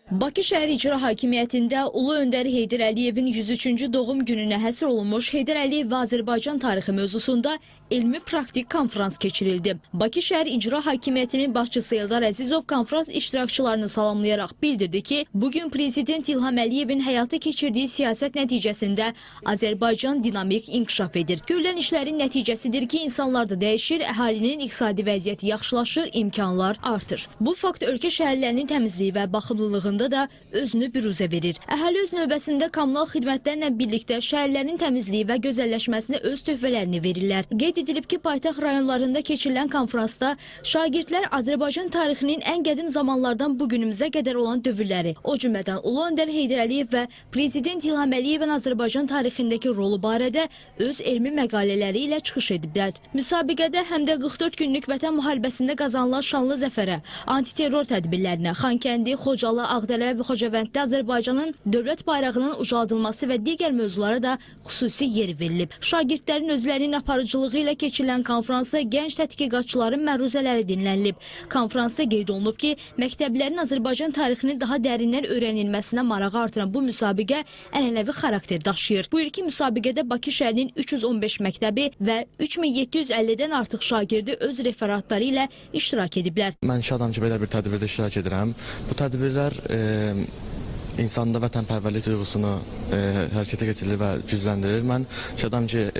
Bakı şəhər icra hakimiyyətində Ulu Öndər Heydər Əliyevin 103-cü doğum gününə həsr olunmuş Heydər Əliyev və Azərbaycan tarixi mövzusunda elmi-praktik konferans keçirildi. Bakı şəhər icra hakimiyyətinin başçısı Eldar Əzizov konferans iştirakçılarını salamlayaraq bildirdi ki, bugün Prezident İlham Əliyevin həyata keçirdiyi siyasət nəticəsində Azərbaycan dinamik inkişaf edir. Görülən işlərin nəticəsidir ki, insanlar da dəyişir, əhalinin iqtisadi vəziyyəti yaxşılaşır, imkanlar artır. Bu fakt ölkə şəhərlərinin təmizliyi və baxımlılığında da özünü büruzə verir. Əhali öz növbəsində kommunal xidmətlərlə birlikdə şəhərlərin təmizliyi və gözəlləşməsinə öz töhfələrini verirlər. Qeyd edilib ki, paytaxt rayonlarında keçirilən konferansda şagirdlər Azərbaycan tarixinin ən qədim zamanlardan bugünümüzə qədər olan dövrləri, o cümlədən Ulu Öndər Heydər Əliyev və Prezident İlham Əliyevin Azərbaycan tarixindəki rolu barədə öz elmi məqalələri ilə çıxış ediblər. Müsabiqədə həm də 44 günlük vətən müharibəsində qazanılan şanlı zəfərə, antiterror tədbirlərinə, Xankəndi, Xocalı, Ağdərə və Xocavənddə Azərbaycanın dövlət bayrağının ucaldılması və digər mövzulara da xüsusi yer verilib. Şagirdlərin özlərinin aparıcılığı ilə keçirilən konferansda gənc tədqiqatçıların məruzələri dinlənilib. Konferansda qeyd olunub ki, məktəblilərin Azərbaycan tarixinin daha dərindən öyrənilməsinə marağı artıran bu müsabiqə ənənəvi xarakter daşıyır. Bu ilki müsabiqədə Bakı şəhərinin 315 məktəbi və 3750-dən artıq şagirdi öz referatları ilə iştirak ediblər. Mən şadam ki, belə bir tədbirdə iştirak edirəm. Bu tədbirlər insanda vətənpərvərlik duyğusunu hərəkətə keçirir və gücləndirir. Mən şadam ki,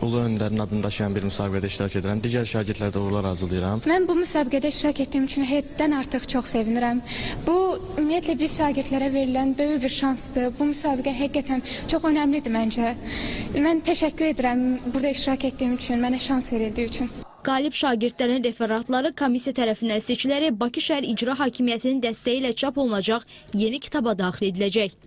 Ulu Öndərin adını daşıyan bir müsabiqədə iştirak edirəm. Digər şagirdlərə də uğurlar arzulayıram. Mən bu müsabiqədə iştirak etdiyim üçün həddən artıq çox sevinirəm. Bu, ümumiyyətlə, biz şagirdlərə verilən böyük bir şansdır. Bu müsabiqə həqiqətən çox önəmlidir məncə. Mən təşəkkür edirəm burada iştirak etdiyim üçün, mənə şans verildiyi üçün. Qalib şagirdlərin referatları komissiya tərəfindən seçilərək Bakı şəhər icra hakimiyyətinin dəstəyi ilə çap olunacaq yeni kitaba daxil ediləcək.